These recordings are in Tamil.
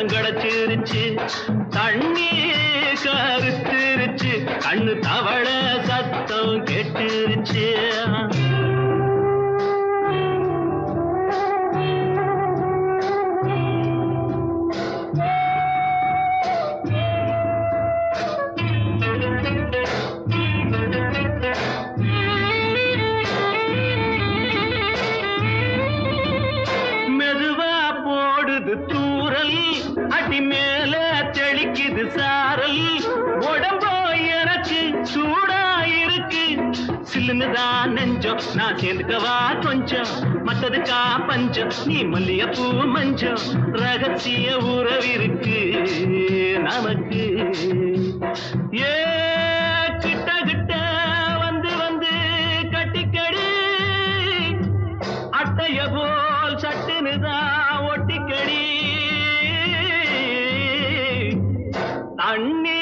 இடம் கிடைச்சிருச்சு. தண்ணி கருத்துருச்சு, கண்ணு தவள சத்தம் கெட்டுருச்சு. தூரல் அடி மேல தெளிக்குது சாரல், உடம்போ எனக்கு சூடாயிருக்கு. சில்லுன்னுதான் நெஞ்சம், நான் சேர்ந்துக்கவா கொஞ்சம், மத்ததுக்கா பஞ்சம், நீ மல்லிகைப்பூ மஞ்சம். ரகசிய உறவிருக்கு நமக்கு. ஏ கிட்ட கிட்ட வந்து வந்து கட்டிக்கடி, அட்டைய போல் சட்டுனுதான் ஒட்டிக்கடி. தண்ணி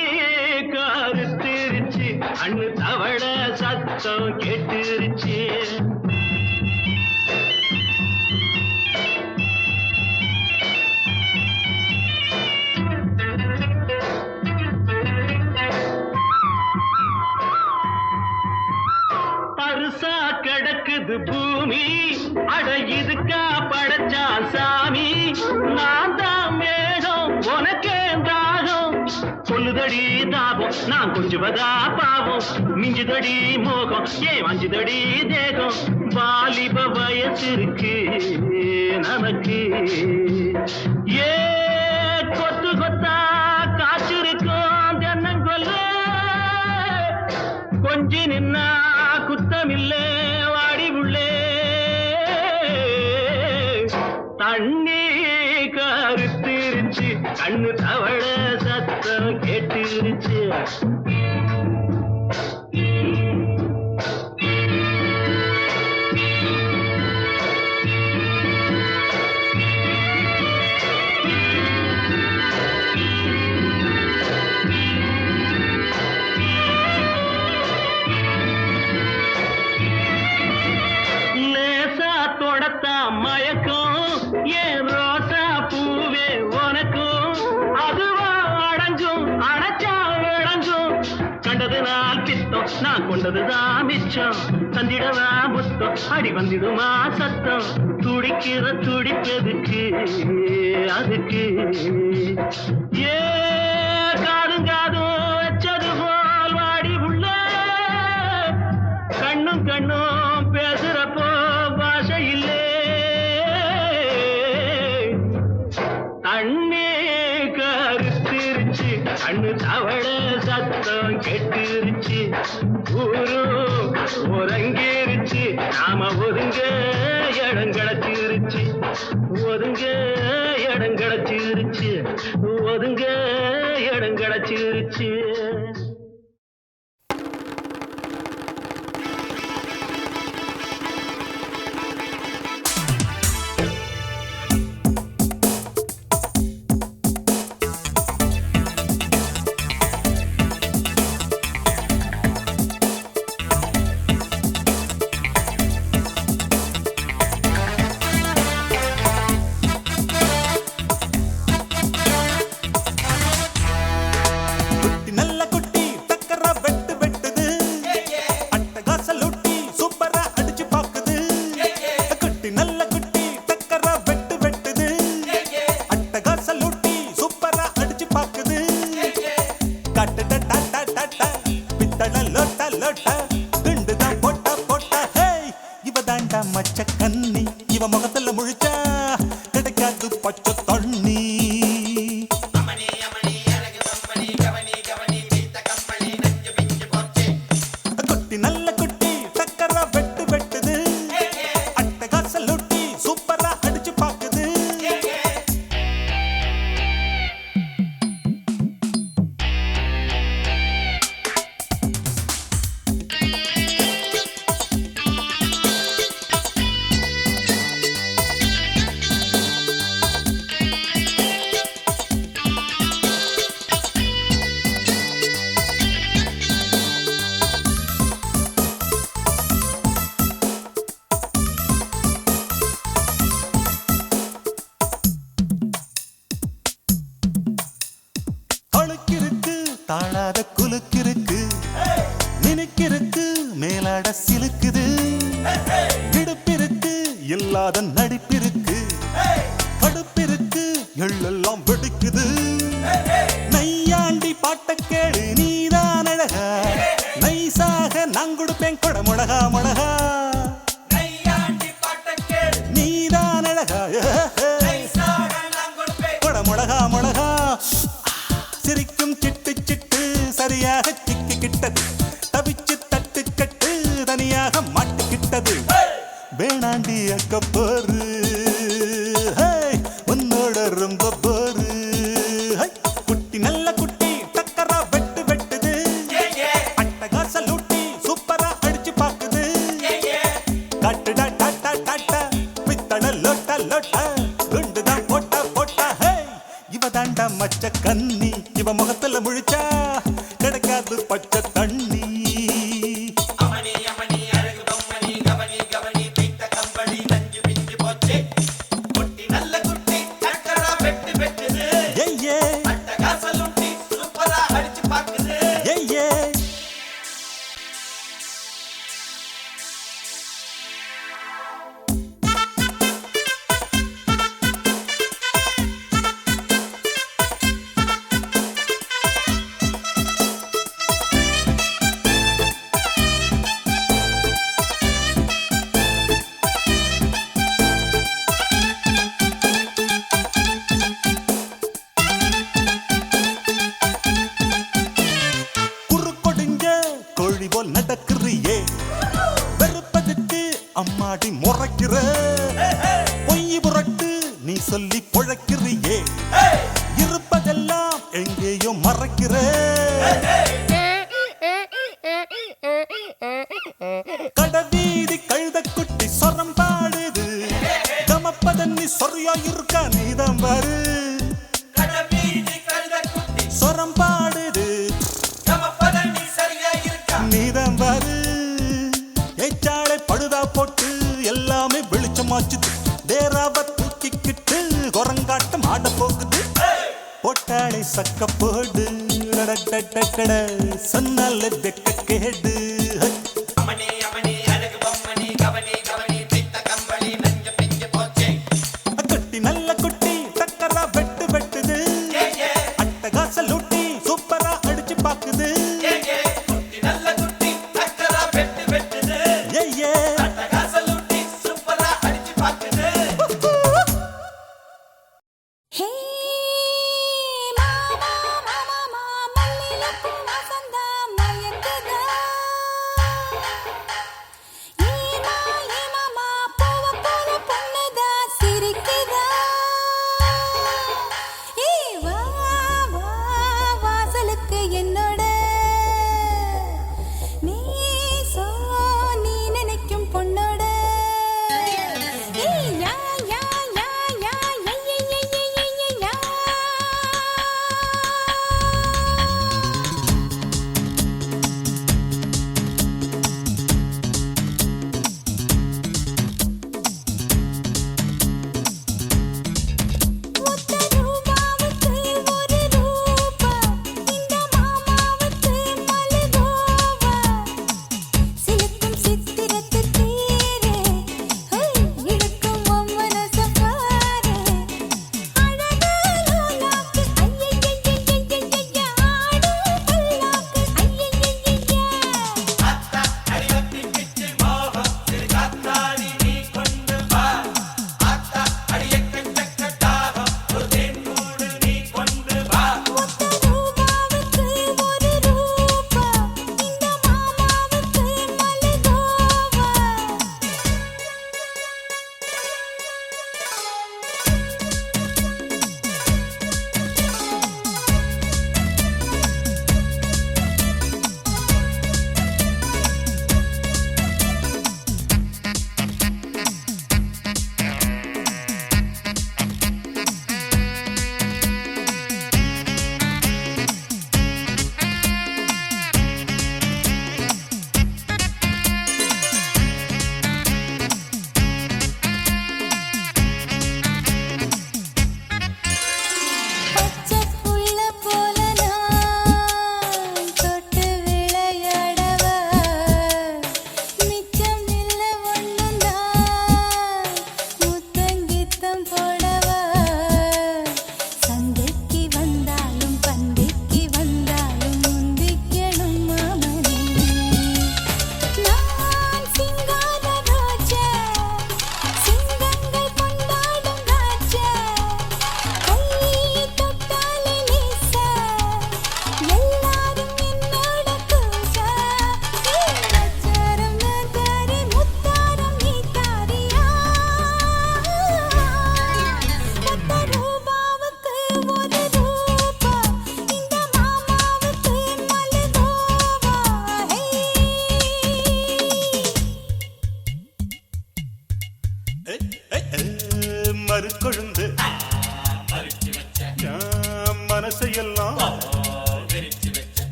கருத்திருச்சு, கண்ணு தவள சத்தம் கேட்டுருச்சு. பருசா கிடக்குது பூமி, அட இதுக்கா படைச்சா சாமி. நான் தான் மேகம், உனக்கே தாகம், சொல்லுதடி தாபம், நான் கொஞ்சுவதா பாவம். மிஞ்சுதடி மோகம், ஏன் வஞ்சுதடி தேகம். வாலிப வயசு இருக்கு நமக்கு. ஏ கொத்து கொத்தா காய்ச்சிருக்கும் தென்னங்கொல்ல, கொஞ்சி நின்னா குத்தமில்லே வாடி உள்ளே. தண்ணி கருத்திருச்சு, கண்ணு தவள சத்தம் கேட்டுருச்சு. மயக்கம் ஏன் ரோசா பூவே உனக்கும், அதுவா அடைஞ்சும் அடைச்சா விளைஞ்சும். கண்டது நாள் பித்தம், நான் கொண்டதுதான் மிச்சம். தந்திடவா புத்தம், அடி வந்திடுமா சத்தம். துடிக்கிற துடிப்பதுக்கு அதுக்கு. ஏ காதும் காதும் வச்சது போல் வாடி உள்ள, கண்ணும் கண்ணும் பேசுறப்போ பாஷை இல்லை. தண்ணி கருத்திருச்சு, கண்ணு தவள சத்தம் கெட்டுருச்சு. ஊரு உறங்கிருச்சு, நாம ஒதுங்க இடம் கிடைச்சிருச்சு. ஒதுங்க இடம் கிடைச்சிருச்சு, ஒதுங்க இடம் கிடைச்சிருச்சு. மச்சக்கண்ணி இவ முகத்துல முழிச்சா கிடைக்காது பச்சை தண்ணி. குட்டி நல்ல குட்டி டக்கரா வெட்டு வெட்டுது, அட்டகாச லூட்டி சூப்பரா அடிச்சு பாக்குது. தாழாத குலுக்கிருக்கு மினுக்கிருக்கு மேலாட சிலுக்குது இடுப்பிருக்கு இல்லாத நடிப்பிருக்கு கடுப்பிருக்கு எள்ளெல்லாம் வெடிக்குது நையாண்டி பாட்ட கேடு நீதான் அழகா நைசாக நான் கொடுப்பேன் கொட முழகா முழகா நீதான் அழகா கொட முழகா முழகா சிரிக்கும் சிட்டு சிட்டு சரியாக சிக்கிக்கிட்டது தவிச்சு தட்டு கட்டு தனியாக மாட்டிக்கிட்டது வேணாண்டி அக்க போரு உன்னோட ரொம்ப போரு குட்டி நல்ல குட்டி டக்கரா வெட்டு வெட்டுது அட்டகாச லூட்டி சூப்பரா அடிச்சு பாக்குது கட்டுடா டாட்டா டாட்டா பித்தட லோட்டா லோட்டா குண்டுதான் போட்டா போட்டா இவ தாண்டா மச்ச கண்ணி இவ முகத்துல முழிச்சா கிடைக்காது பச்சை தண்ணி கோழி போல் நடக்கிறியே வெறுப்பதுக்கு அம்மாடி முறைக்கிற பொய் புரட்டு நீ சொல்லி பொழைக்கிறியே இருப்பதெல்லாம் எங்கேயோ மறைக்கிற கடவீதி கழுத குட்டி சொரம் பாடுது கமப்பதன்னி சொரியா இருக்கா நீதான் பாரு சொரம் பாடுது நீதான் பாரு ஏச்சாளை பழுதா போட்டு எல்லாமே வெளிச்சமாச்சுது தேராவ தூக்கிக்கிட்டு குரங்காட்டம் ஆட போகுது போட்டாளை சக்க போடு சொன்னால வெக்க கேடு குட்டி நல்ல குட்டி டக்கரா வெட்டு வெட்டுது அட்டகாச லூட்டி சூப்பரா அடிச்சு பாக்குது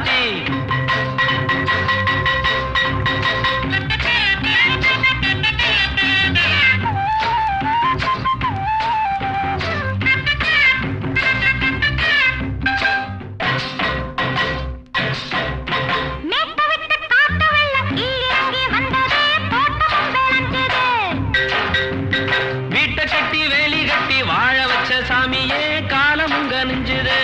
ராசாத்தி சாமியே காலமுங்க நெஞ்சுது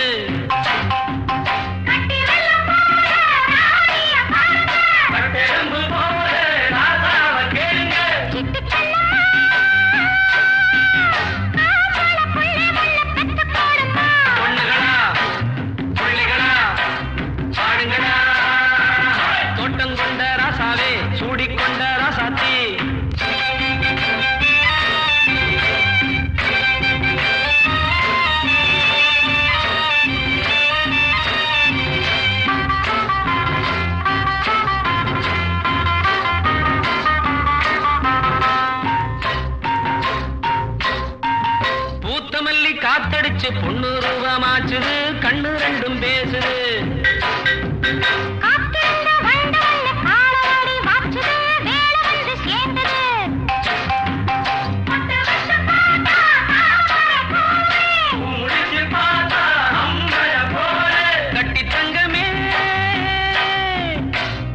தோட்டம் கொண்ட ராசாவே சூடிக்கொண்ட ராசாத்தி காத்தடிச்சு பொண்ணு ரூபமாச்சுது கண்ணு ரெண்டும் பேசுது கட்டி தங்கமே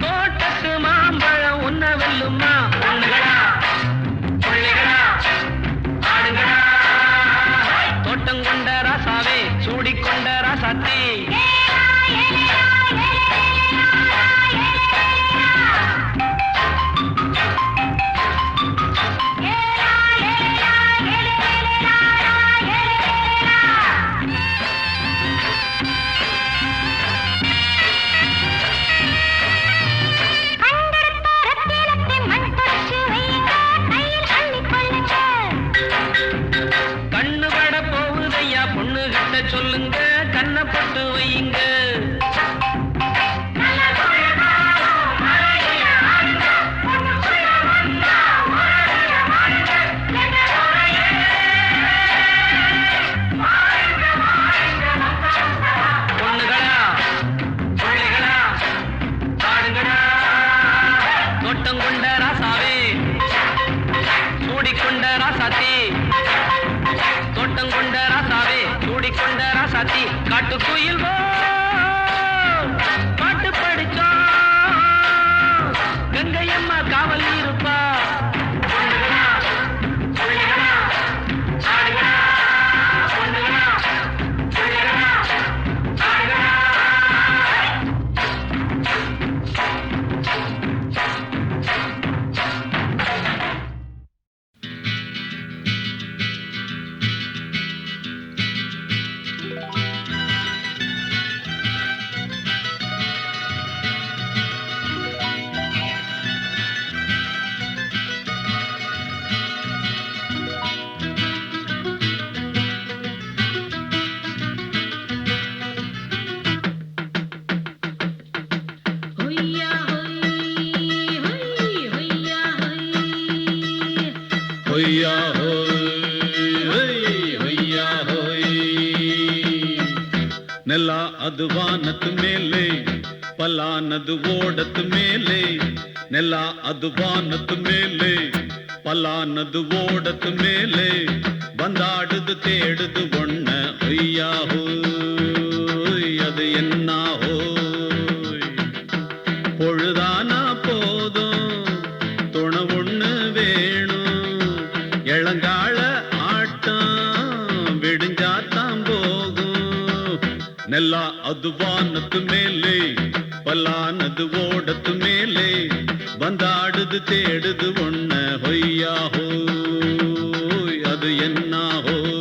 தோட்டத்து மாம்பழம் உன்ன வெல்லுமா பொண்ணுகளா பிள்ளைகளா ஆடுங்களா தோட்டம் கொண்ட ராசாவே சூடிக்கொண்ட ராசாத்தி சொல்லுங்க கண்ணப்பட்டு வையுங்க பொண்ணுகளா பிள்ளைகளா ஆடுங்களா தோட்டம் கொண்ட ராசாவே சூடிக்கொண்ட ராசாத்தி தோட்டம் கொண்ட ராசாவே சூடிக்கொண்ட ராசாத்தி காட்டுக்குயில் பாட்டு படிச்சோம் கங்கையம்மா காவல் இருப்பா பொண்ணுகளா பிள்ளைகளா ஆடுகளா பொண்ணுகளா பிள்ளைகளா ஆடுகளா ಹೊಯ್ಯಾ ಹೋಯ್ ಹೊಯ್ಯಾ ಹೋಯ್ ನೆಲ ಅದು ವಾನದ ಮೇಲೆ ಪಲಾನದು ಓಡದ ಮೇಲೆ ನೆಲ ಅದು ವಾನದ ಮೇಲೆ ಪಲಾನದು ಓಡದ ಮೇಲೆ ಬಂದಾಡುದು தேடுது ஒண்ண ಹೊಯ್ಯಾ ಹೋಯ್ அது என்ன ಹೋಯ್ பொழுதானா போதும் துணை ஒண்ணு வேணும் இளங்கால ஆட்டம் விடிஞ்சாத்தான் போகும் நெல்ல அது வானத்து மேலே பல்லானது ஓடத்து மேலே வந்தாடுது தேடுது ஒண்ண ಹೊಯ್ಯಾ ಹೋಯ್ அது என்ன ಹೋಯ್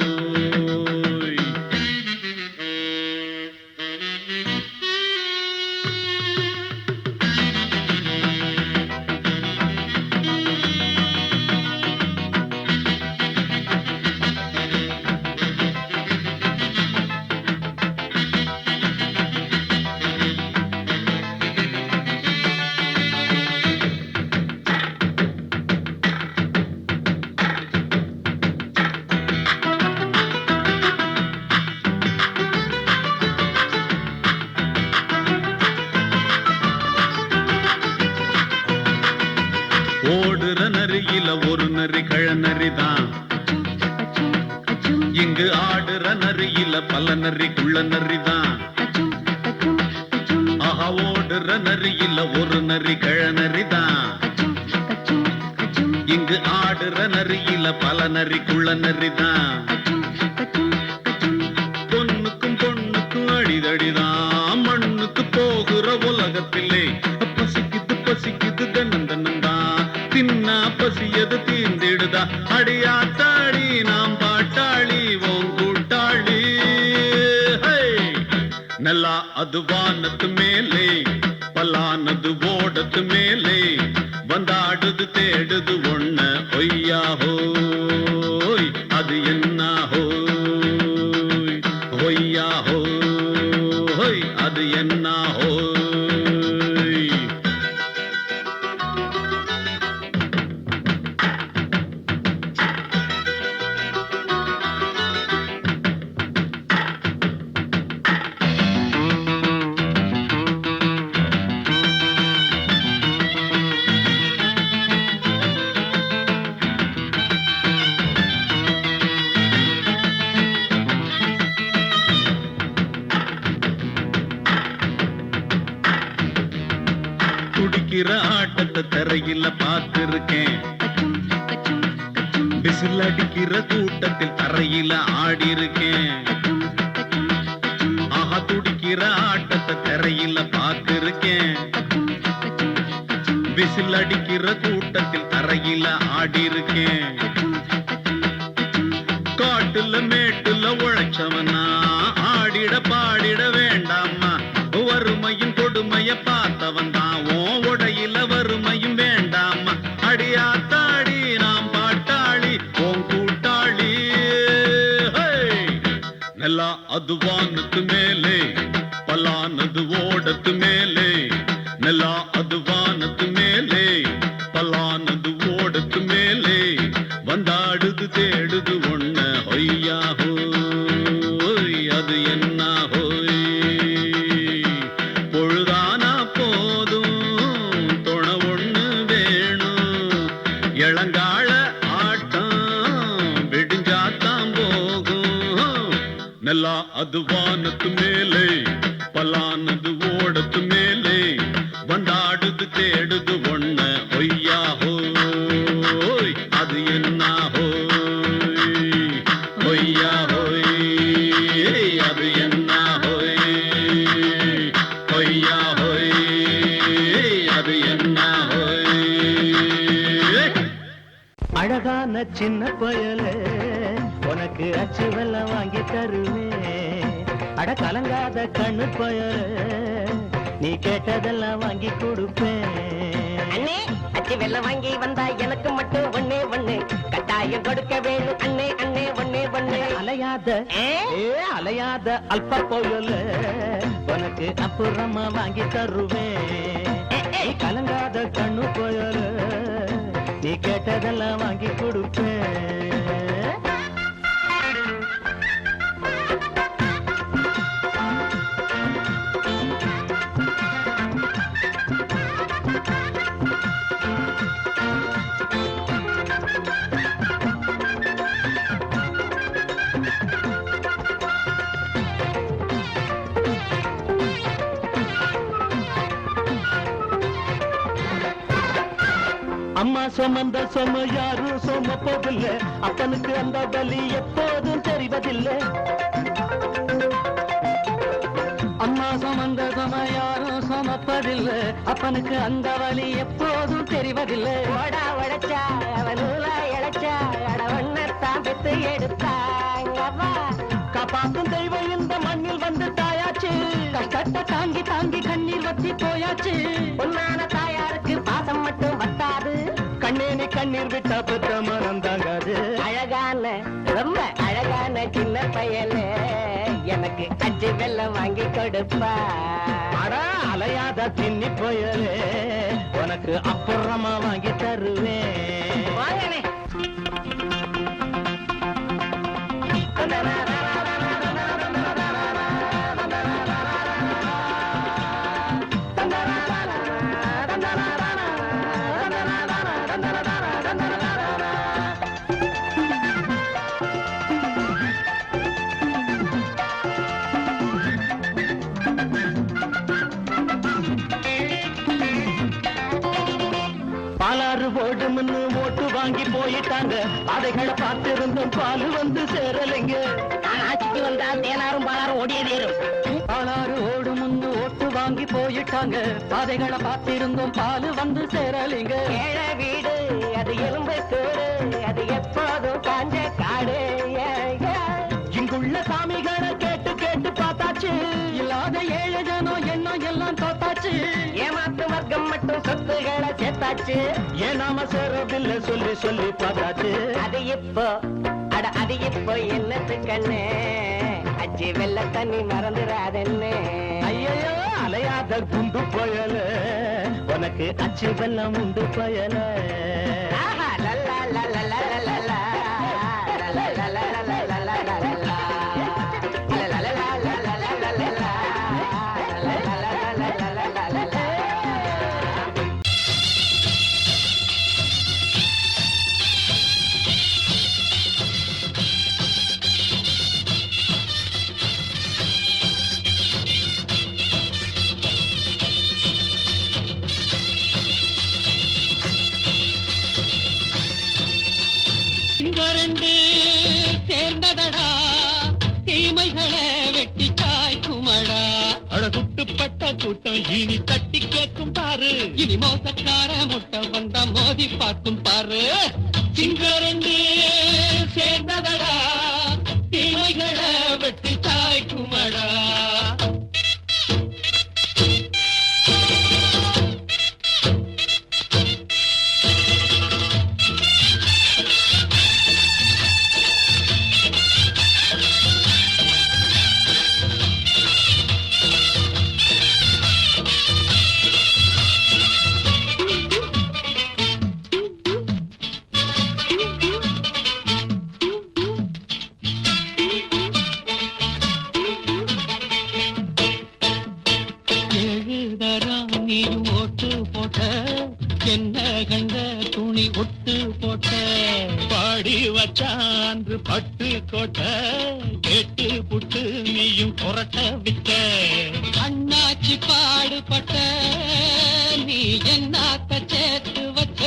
நரியில ஒரு நரி கழநரிதான். இங்கு ஆடுற நரியில பல நரி குள்ள நரிதான். ஆஹா ஓடுற நரியில ஒரு நரி கழநரிதான். இங்கு ஆடுற நரியில பல நரி குள்ள நரிதான். பொண்ணுக்கும் பொண்ணுக்கும் அடிதடிதான். மண்ணுக்கு போகிற உலகத்திலே பசிக்குது பசிக்குது தன்னன் தன்னந்தான். தின்னா பசியது தீர்ந்திடுதா. அடியாத்தாடி நாம் பாட்டாளி ஓம் கூட்டாளி. நல்லா அது வானத்து மேலே பலானது ஓடத்து மேலே வந்தாடுது தேடுது ஒண்ண ஒய்யா ஹோய் அது என்ன ஹோய் ஒய்யா ஹோய் அது என்ன ஹோய். துடிக்கிற ஆட்டத்தை தரையில பார்த்திருக்கேன். விசில் அடிக்கிற கூட்டத்தில் தரையில ஆடி இருக்கேன். ஆஹா துடிக்கிற ஆட்டத்தை தரையில பார்த்திருக்கேன். விசில் அடிக்கிற கூட்டத்தில் தரையில ஆடி இருக்கேன். காட்டுல மேட்டுல உழைச்சவனா ஆடிட பாடிட வேண்டாமா. வறுமையும் கொடுமைய பார்த்தவன் தான். உடையில வறுமையும் வேண்டாமா. அடியாத்தாடி நாம் பாட்டாளி ஓம் கூட்டாளி. நல்லா அது வானத்து மேலே பலானது ஓடத்து மேலே. நல்லா அது வானத்து மேலே பலானது ஓடத்து மேலே வந்தாடுது தேடுது ஒண்ண ஒய்யா ஹோய் அது என்ன ஹோய். பொழுதானா போதும் துணை ஒண்ணு வேணும். இளங்கால ஆட்டம் விடிஞ்சாத்தான் போகும். நல்லா அது வானத்து மேலே பலானது ஓடத்து மேலே வந்தாடுது தேடுது ஒண்ண ஒய்யா ஹோய் அது என்ன ஹோய் ஒய்யா ஹோய் அது என்ன ஹோய் ஒய்யா ஹோய் அது என்ன ஹோய். அழகான சின்ன பயலே உனக்கு அச்சு வெல்லம் வாங்கி தருவேன். அட கலங்காத கண்ணு பயலே நீ கேட்டதெல்லாம் வாங்கி கொடுப்பேன். அண்ணே அச்சு வெல்லம் வாங்கி வந்தா எனக்கு மட்டும் ஒண்ணே ஒண்ணு கட்டாயம் கொடுக்க வேணும். அண்ணே அண்ணே ஒண்ணே ஒண்ணு. அலையாத அலையாத அல்ப போயல உனக்கு அப்புறமா வாங்கி தருவேன். நீ கலங்காத கண்ணு போயல நீ கேட்டதெல்லாம் வாங்கி கொடுப்பேன். அம்மா சுமந்த சும யாரும் சுமப்பதில்லை. அப்பனுக்கு அந்த வலி எப்போதும் தெரிவதில்லை. அம்மா சுமந்த சும யாரும் சுமப்பதில்லை. அப்பனுக்கு அந்த வலி எப்போதும் தெரிவதில்லை. ஓடா உழைச்சா அவன் நூலா இழைச்சா அடவண்ணத்தான் பெத்து எடுத்தாங்கவா. காப்பாத்தும் தெய்வம் இந்த மண்ணில் வந்து தாயாச்சு. கஷ்டத்தை தாங்கி தாங்கி கண்ணீர் வத்தி போயாச்சு. உன்னான தாயாருக்கு பாசம் மட்டும் வத்தாது. கண்ணேனி கண்ணீர் விட்டா பெற்ற மனம் தாங்காது. அழகான ரொம்ப அழகான சின்ன பயலே எனக்கு அச்சு வெல்லம் வாங்கி கொடுப்பா. அடா அலையாத தின்னி போயலே உனக்கு அப்புறமா வாங்கி தருவேன். வாங்கனே தந்தனா பாலாறு ஓடும்னு ஓட்டு வாங்கி போயிட்டாங்க பாதைகளை பார்த்திருந்தும் பால் வந்து சேரலைங்க நான் ஆட்சிக்கு வந்தா தேனாரும் பாலாரும் ஓடியதேறும் பாலாறு ஓடும்னு ஓட்டு வாங்கி போயிட்டாங்க பாதைகளை பார்த்திருந்தும் பால் வந்து சேரலைங்க ஏழ வீடு அது எலும்பு கூடு அது எப்போதும் காஞ்ச காடு இங்குள்ள சாமிகளை கேட்டு கேட்டு பார்த்தாச்சு இல்லாத ஏழு ஜனம் எண்ணம் எல்லாம் தோத்தாச்சு ஏமாத்து வர்க்கம் மட்டும் சொத்துகளை சேர்த்தாச்சு ஏன் நாம சேரதில்லை சொல்லி சொல்லி பார்த்தாச்சு அது இப்போ அது இப்போ என்னத்து கண்ணு அச்சி வெள்ள தண்ணி மறந்துடாதென்னு ஐயோ அலையாத குண்டு பயல உனக்கு அச்சு வெள்ளம் உண்டு பயல ஆஹா, லல்லா, லல்லா, லல்லா, லல்லா. லல்லா, லல்லா, லல்லா, லல்லா, லல்லா. லல்லா, லல்லா, லல்லா, லல்லா, லல்லா. லல்லா, லல்லா, லல்லா, லல்லா, லல்லா. ரெண்டு சேர்ந்ததடா தீமைகளை வெட்டி காய்க்குமடா அழகுட்டுப்பட்ட கூட்டம் இனி தட்டி கேட்கும் பாரு இனி மோசக்கார முட்டை வந்தா மோதி பார்க்கும் பாரு சிங்க ரெண்டு சேர்ந்ததடா தீமைகளை வெட்டி காய்க்குமடா என்ன கண்ட துணி ஒட்டு போட்ட பாடி வச்சான்று பட்டு கோட்ட கேட்டு புட்டு நீயும் புரட்ட விட்ட அண்ணாச்சி பாடுபட்ட நீ என்னாத்த சேர்த்து வச்ச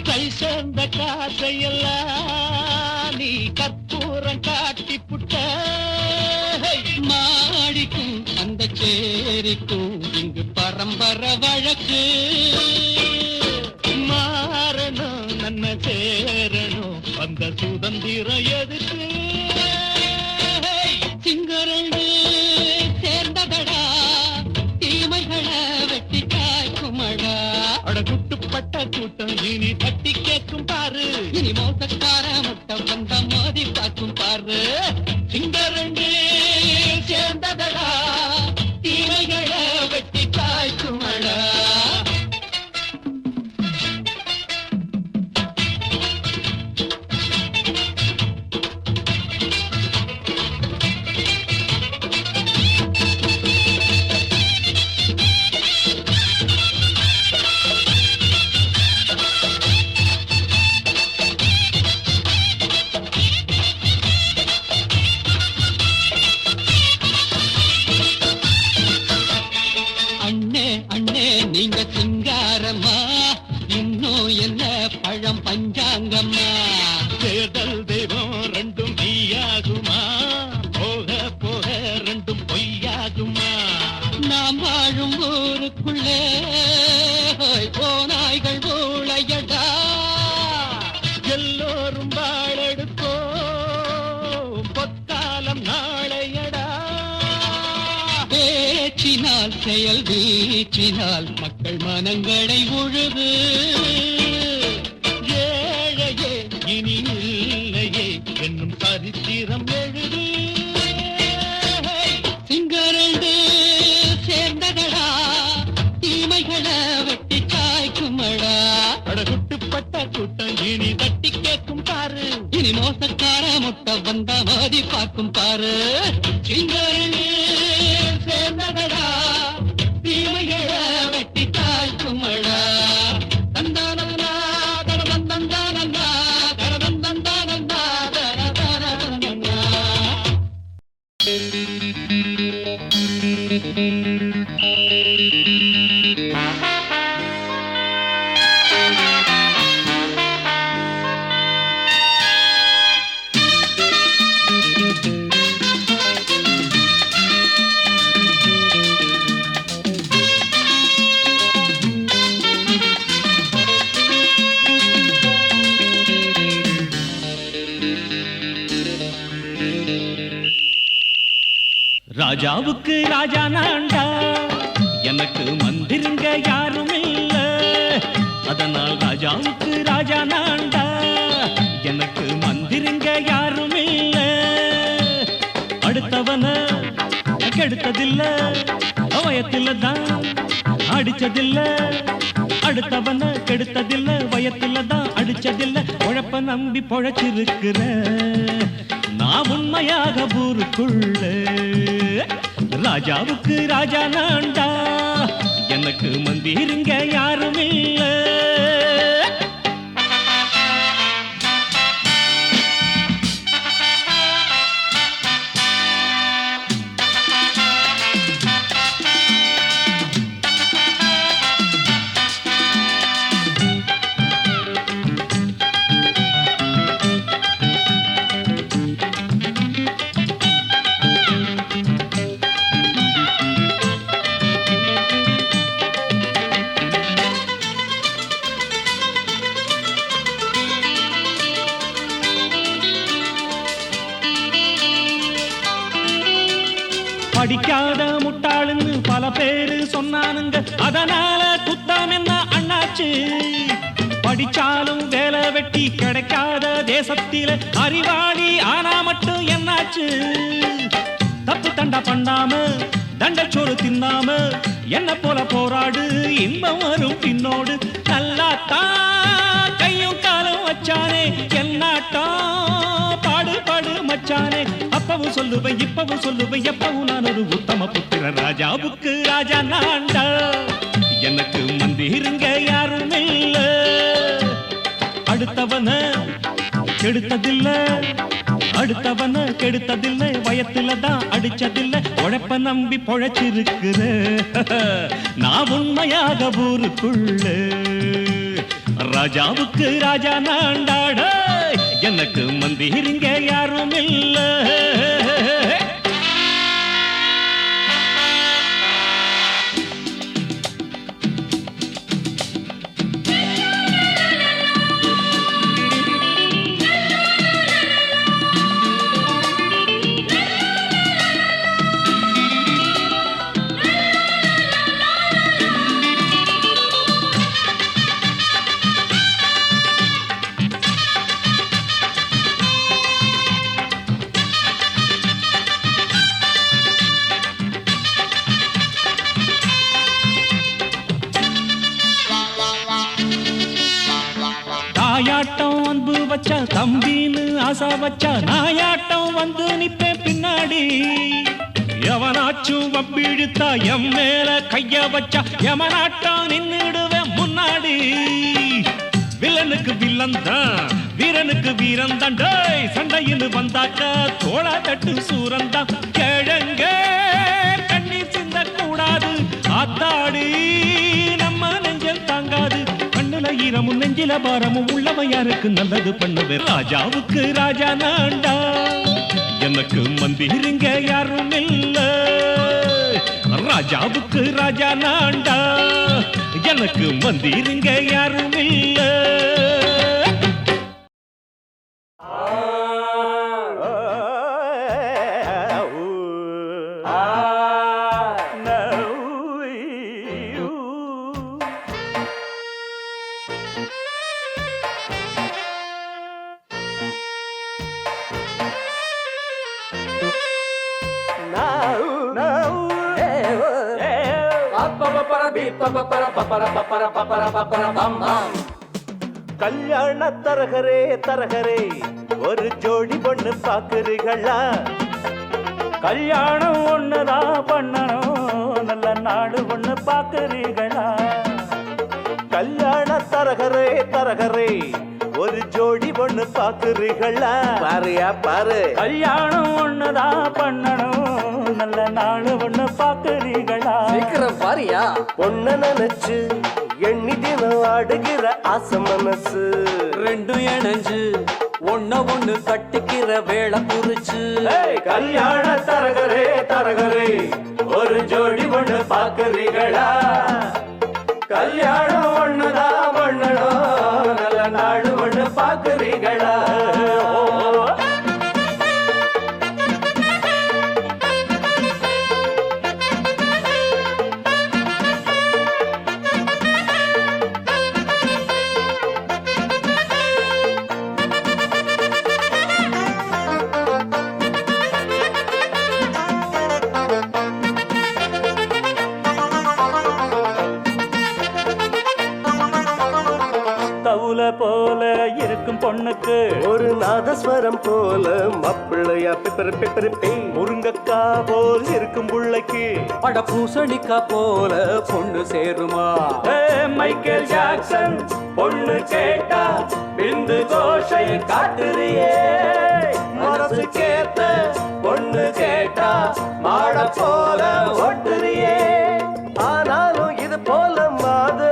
கை சேர்ந்த காசையெல்லாம் நீ கற்பூரம் காட்டி புட்ட மாடிக்கும் அந்த சேரிக்கும் இங்கு பரம்பரை வழக்கு மாறணும் நன்ன சேரணும் அந்த சுதந்திரம் எதுக்கு சிங்கரண்டு சேர்ந்ததடா தீமைகளை வெட்டி காய்க்குமடா அடகுட்டுப்பட்ட கூட்டம் இனி தட்டி கேட்கும் பாரு இனி மோசக்கார முட்டை வந்த மோதி பார்க்கும் பாரு சிங்கரண்டு சேர்ந்ததடா தீமைகளை வெட்டி காய்க்குமடா நீங்க சிங்காரம்மா இன்னும் என்ன பழம் பஞ்சாங்கம்மா தேர்தல் தெய்வம் ரெண்டும் மெய்யாகுமா போக போக ரெண்டும் பொய்யாகுமா நாம் வாழும் ஊருக்குள்ளே போனாய்கள் ஊழையடா எல்லோரும் வாழெடுத்தோ பொற்காலம் நாளையடா பேச்சினால் செயல் வீச்சினால் மக்கள் மனங்களை உழுது ஏழையே இனி இல்லையே என்னும் சரித்திரம் எழுது சிங்கரண்டு சேர்ந்ததடா தீமைகளை வெட்டி காய்க்குமடா அடகுட்டுப்பட்ட கூட்டம் இனி தட்டி கேட்கும் பாரு இனி மோசக்கார முட்டை வந்த மோதி பார்க்கும் பாரு சிங்கரண்டு சேர்ந்ததடா தீமைகளை வெட்டி காய்க்குமடா தந்தானந்தா தரதந்தந்தானந்தா தரதந்தந்தானந்தா தரதந்தந்தானந்தா ராஜாவுக்கு ராஜா நான்டா, எனக்கு மந்திருங்க யாரும் இல்ல. அதனால் ராஜாவுக்கு ராஜா நான்டா, எனக்கு மந்திருங்க யாரும் இல்ல. அடுத்தவன கெடுத்ததில்ல, வயத்தில தான் அடிச்சதில்ல. அடுத்தவன கெடுத்ததில்ல, வயத்தில தான் அடிச்சதில்ல. உழைப்ப நம்பி பொழைச்சிருக்கிற நான் உண்மையாக ஊருக்குள்ள. ராஜாவுக்கு ராஜா நான்டா, எனக்கு மந்திருங்க யாரும் இல்ல. படிக்காத முட்டாளுன்னு பல பேரு சொன்னானுங்க, அதனால குத்தம் என்ன அண்ணாச்சு. படிச்சாலும் வேலை வெட்டி கிடைக்காத தேசத்தில அறிவாளி ஆனா மட்டும் என்னாச்சு. தப்பு தண்டா பண்ணாம தண்டச்சோறு தின்னாம என்ன போல போராடு, இன்பம் வரும் பின்னோடு. நல்லாத்தான் கையும் காலும் வச்சானே என்னாட்டா பாடு பாடு மச்சானே. அப்பவும் சொல்லுவேன் இப்பவும் சொல்லுவேன், எப்பவும் நான் ஒரு உத்தம புத்திர. ராஜாவுக்கு ராஜா நான்டா, எனக்கு மந்திருங்க யாரும் இல்ல. அடுத்தவன கெடுத்ததில்ல, அடுத்தவன கெடுத்ததில்லை, வயத்துல தான் அடிச்சதில்லை. உழைப்ப நம்பி பொழைச்சிருக்கிற நான் உண்மையாக ஊருக்குள்ள. ராஜாவுக்கு ராஜா நான்டாட, எனக்கு மந்திருங்க யாரும் இல்ல. தாயாட்டம் அன்பு வச்சா தம்பின்னு ஆசா வச்சா, நாயாட்டம் வந்து நிப்பேன் பின்னாடி. எவனாச்சும் வம்பிழுத்தா எம் மேல கைய வச்சா, எவனாட்டம் நின்னுடுவேன் முன்னாடி. வில்லனுக்கு வில்லன் தான், வீரனுக்கு வீரன் தான். சண்டையின்னு வந்தாக்கா தோளா தட்டு சூரன் தான். கிழங்க கண்ணீர் சிந்த கூடாது, ஆத்தாடி நம்ம நெஞ்சல் தாங்காது. கண்ணுல ஈரமும் நெஞ்சில பாரமும் உள்ளவன் யாருக்கு நல்லது பண்ணுவேன். ராஜாவுக்கு ராஜா நான்டா, எனக்கு மந்திருங்க யாரும் இல்ல. ராஜாவுக்கு ராஜா நான்டா, எனக்கு மந்திருங்க யாரும் இல்ல. கல்யாண தரகரே தரகரே, ஒரு ஜோடி பொண்ணு பாக்குறீங்களா? கல்யாணம் ஒண்ணுதான் பண்ணணும், நல்ல நாடு ஒண்ணு பாக்குறீங்களா? கல்யாண தரகரே தரகரே, ஒரு ஜோடி பொண்ணு பாக்குறீங்களா? பாருயா பாரு, கல்யாணம் ஒண்ணுதான் பண்ணணும், நல்ல நாடு ஒண்ணு பாக்குறீங்களா? சீக்கிரம் பாருயா. பொண்ண நினைச்சு எண்ணி தினம் ஆடுகிற ஆசை மனசு, ரெண்டும் இணைஞ்சு ஒன்ன ஒண்ணு கட்டிக்கிற வேளை குறிச்சு. கல்யாண தரகரே தரகரே, ஒரு ஜோடி ஒண்ணு பாக்குறீங்களா? கல்யாணம் ஒண்ணுதான் பண்ணணும், நல்ல நாடு ஒண்ணு பாக்குறீங்களா? போல இருக்கும் பொண்ணுக்கு ஒரு நாதஸ்வரம் போல மாப்பிள்ளையா பிப்பர் பிப்பர் பே. முருங்கக்கா போல் இருக்கும் புள்ளைக்கு அட பூசணிக்கா போல பொண்ணு சேருமா? மைக்கேல் ஜாக்சன் பொண்ணு கேட்டா பிந்து கோஷை காட்டுறியே மனசு கேட்ட பொண்ணு கேட்டா மாட போல ஓட்டுறியே. ஆனாலும் இது போல மாது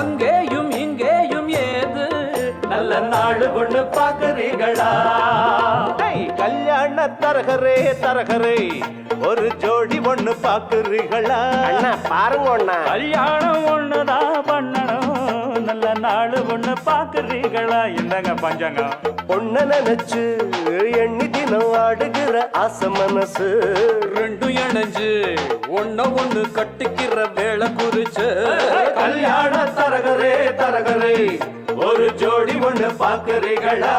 அங்கேயும் இங்கேயும் ஏது நல்ல நாடு பொண்ணு பாக்குறீங்களா? கல்யாண தரகரே தரகரே ஒரு ஜோடி ஒண்ணு பாக்குறீங்களா? அண்ணா பாருங்க அண்ணா. கல்யாணம் ஒண்ணுதான் பண்ணணும் நல்ல நாடு ஒண்ணு பாக்குறீங்களா? இந்தங்க பஞ்சங்க பொண்ண நினைச்சு எண்ணி தினம் ஆடுகிற ஆசை மனசு ரெண்டும் இணைஞ்சு ஒண்ணு கட்டிக்கிற வேலை குறிச்சு. கல்யாண தரகரே தரகரே ஒரு ஜோடி ஒண்ணு பாக்குறீங்களா?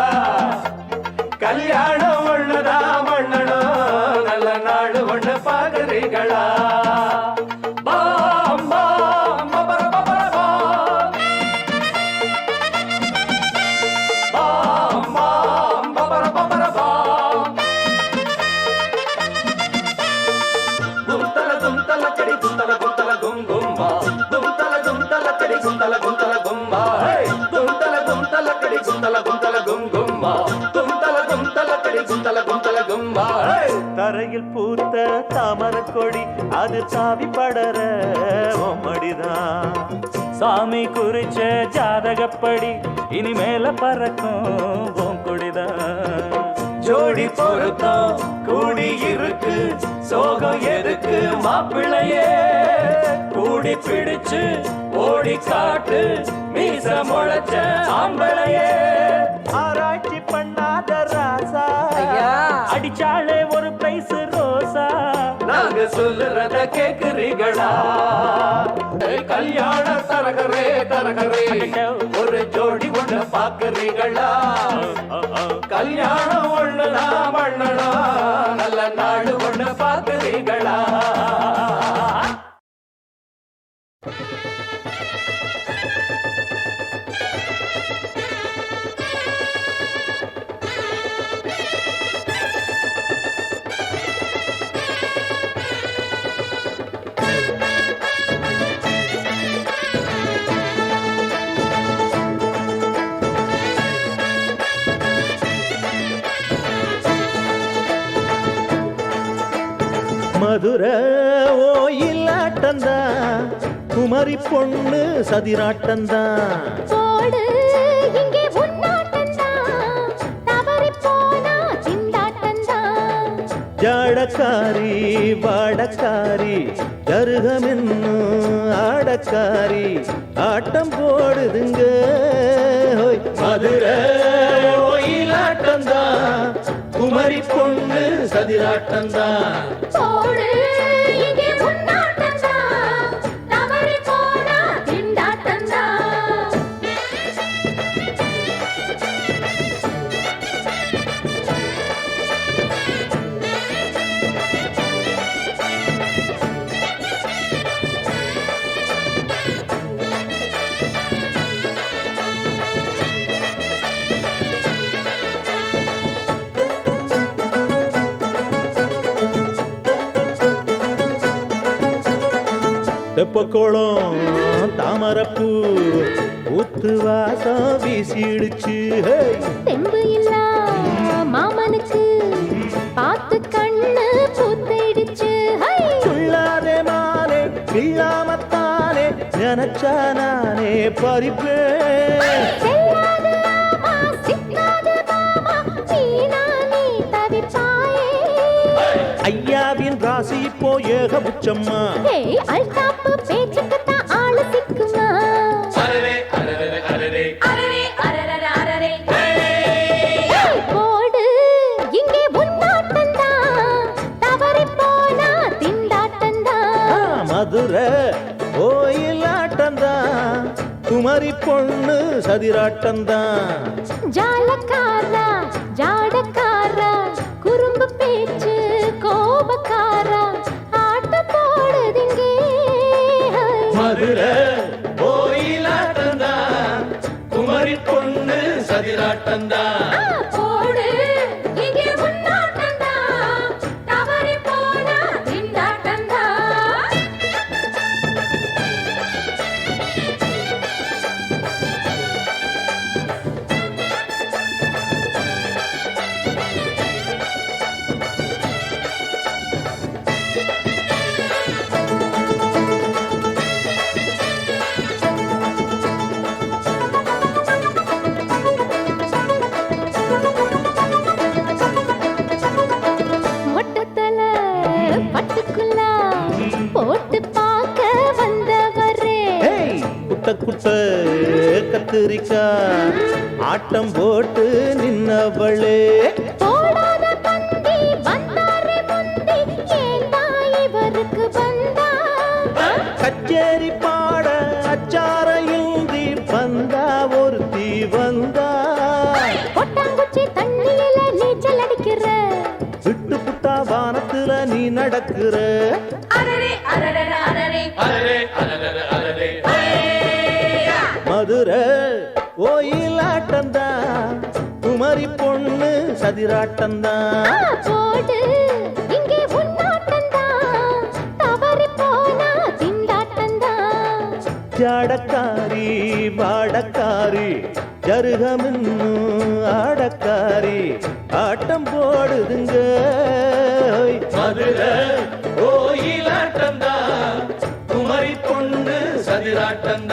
கல்யாணம் ஒண்ணுதான் பண்ணணும் நல்ல நாடு ஒண்ணு பாக்குறீங்களா? பாம் பாம் பபர பபர பாம். பாம் பாம் பபர பபர பாம். கும்தல கடி கும்தல கும்தல கும் கும்பா. கும்தல கடி கும்தல கும்தல கும்பா. கும்தல கடி கும்தல கும்தல கும் கும்பா. கும்தல கடி கும்தல கும்பா. தரையில் பூத்த தாமர கொடி அது சாவி படற மடிதான். சாமி குறிச்ச ஜாதகப்படி இனிமேல பறக்கும் பூங்குடிதான். ஜோடி பொருத்தம் கூடி இருக்கு சோகம் எதுக்கு மாப்பிள்ளையே? கூடி பிடிச்சு ஓடி காட்டு மீச முளைச்ச ஆம்பளையே. ஆராய்ச்சி பண்ணாத ராசா அடிச்சாலே ஒரு பிரைஸ் ரோசா. நாங்க சொல்லுறத கேக்குறீங்களா? கல்யாண தரகரே தரகரே ஒரு ஜோடி ஒண்ணு பாக்குறீங்களா? கல்யாணம் ஒண்ணுதான் பண்ணணும் நல்ல நாடு ஒண்ணு பாக்குறீங்களா? மதுரை ஓயிலாட்டந்தா குமரி பொண்ணு சதிராட்டந்தா. போடு இங்கே உன்னாட்டந்தா தவறி போனா திண்டாட்டந்தா. ஜாடக்காரி வாடக்காரி கருகமென்னு ஆடக்காரி ஆட்டம் போடுதுங்க. ஹோய். மதுரை ஓயிலாட்டந்தா குமரி பொண்ணு சதிராட்டந்தா. போடு இங்கே உன்னாட்டந்தா தவறி போனா திண்டாட்டந்தா. தெப்பக்குளம் தாமரப்பூ ஊத்து வாசம் வீசிடுச்சு. தெம்பு இல்லா மாமனுக்கு பார்த்து கண்ணு பூத்திடுச்சு. சொல்லாதே மானே இல்லாமத்தானே நினைச்சா நானே பறிப்பேன். செல்லாது ஆமா சிக்காது மாமா நீனா நீ தவிப்பாயே. ஐயாவின் ராசி இப்போ ஏகபுச்சம்மா. ஏய் அல்தாப்பு பேச்சுக்கு தான் ஆளு சிக்குமா. அரரே அரரே அரரே அரரே அரரே அரரே போடு இங்கே உன்னாட்டந்தா தவறி போனா திண்டாட்டந்தா. மதுரை ஓயிலாட்டந்தா குமரி பொண்ணு சதிராட்டந்தா. ஜாலக்காரா ஜாடக்காரா குறும்பு பேச்சு கோபக்காரா ஆட்டம் போடுதிங்கே. மதுரை ஓயிலாட்டந்தா குமரி குட்ட கத்திரிக்கா ஆட்டம் போட்டு நின்னவளே போடாத பந்தி வந்தாரே முந்தி ஏண்டா இவருக்கு வந்தா கச்சேரி பாட அச்சார இந்தி வந்தா ஒருத்தி வந்தா கொட்டாங்குச்சி தண்ணியில நீச்சல் அடிக்கிற விட்டு புட்டா வானத்துல நீ நடக்கிற அரரே அரரே அரரே அரரே அரரே அரரே மதுரை கோயிலாட்டம்தான் குமரி பொண்ணு சதிராட்டம்தான் போடு இங்கே உன்னாட்டந்தான் தவறி போனா திண்டாட்டந்தான் ஜாடக்காரி வாடக்காரி ஜருகமின்னு ஆடக்காரி ஆட்டம் போடுதுங்க மதுரை கோயிலாட்டம்தான் குமரி பொண்ணு சதிராட்டம்தான்